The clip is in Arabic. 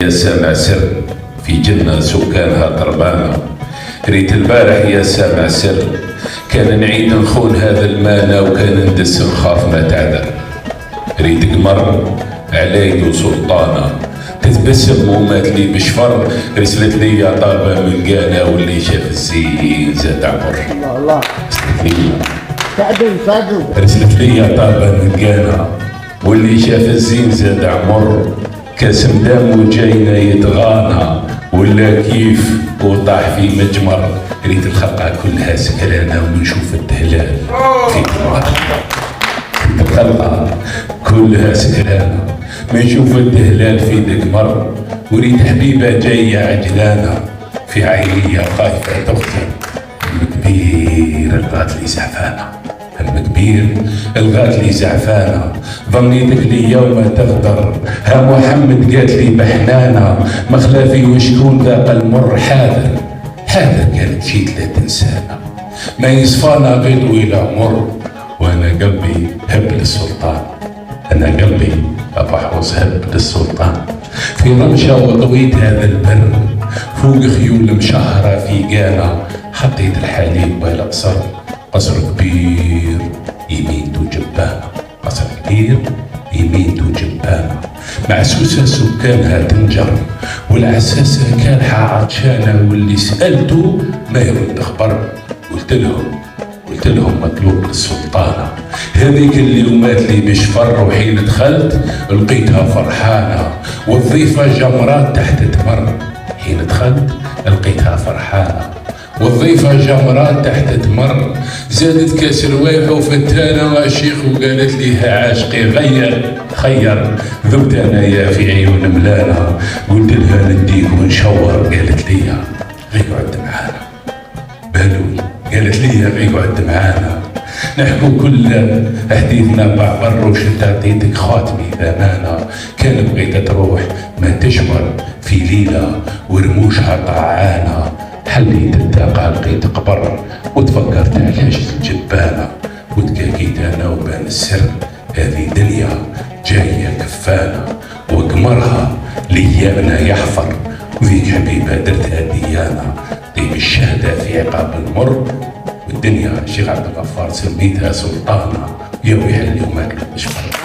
يا سامع سر في جنة سكانها تربانا. ريت البارح يا سامع سر كان نعيد نخون هذا المانا وكان ندس نخاف ما تعذر. ريت قمر علي وسلطانة تتبسم ومات لي بشفر. رسلت لي يا طابة من قانا واللي شاف الزين زاد عمر. الله رسلت لي يا طابة من قانا واللي شاف الزين زاد عمر. كاسم دام وجاينا يتغانى ولا كيف وطاح في مجمر. ريت الخلقة كلها سكرانة ونشوف الدهلال في قمر. الخلقة كلها سكرانة ما نشوف الدهلال في دقمر. وريت حبيبة جاية عجلانة في عينية خايفة تختم. الكبير الغات لي زعفانة الكبير الغات لي زعفانة. ظنيتك لي يوم تغدر ها محمد قالت لي بحنانة. مخلافي وشكون ذاق المر حاذر حاذر قالت جيت لا تنسانا. ما يصفانا غير ولا مر وانا قلبي هب للسلطان. انا قلبي ابحوز هب للسلطان. في رمشة وطويت هذا البر فوق خيول مشهرة في قانا. حطيت الحليب والقصر قصر كبير يمينته جبانة. قصر كبير يمينته جبانة. معسوسة سكانها تنجر والعساسة كالحة عطشانة. واللي سألته ما يرد خبر. قلت لهم مطلوب للسلطانة. هذيك اللي ومات لي بشفر وحين دخلت لقيتها فرحانة. والضيفة جمرات تحت تمر. حين دخلت لقيتها فرحانة والضيفة جمرات تحت تمر. زادت كاس روايحة وفتانة وشيخ وقالت لي عاشقي خير. ذبت انايا في عيون ملانة. قلت لها نديك ونشور. قالت لي غير قعد معانا. بالوي قالت لي غير قعد معانا. نحكوا كل حديثنا بعبر وشنت عطيتك خاتمي ثمانة. كان بغيت تروح ما تجمر في ليلة ورموشها طعانة. حليت الداقة لقيت قبر وتفكرت علاش الجبانة. وتكاكيت انا وبان السر هذه دنيا جاية كفانة. وقمرها ليامنا يحفر وذيك حبيبة درتها ديانة. طيب الشهدة في عقاب المر والدنيا شيخ عبد الغفار سميتها سلطانة. يا ويحل يومك مش فرق.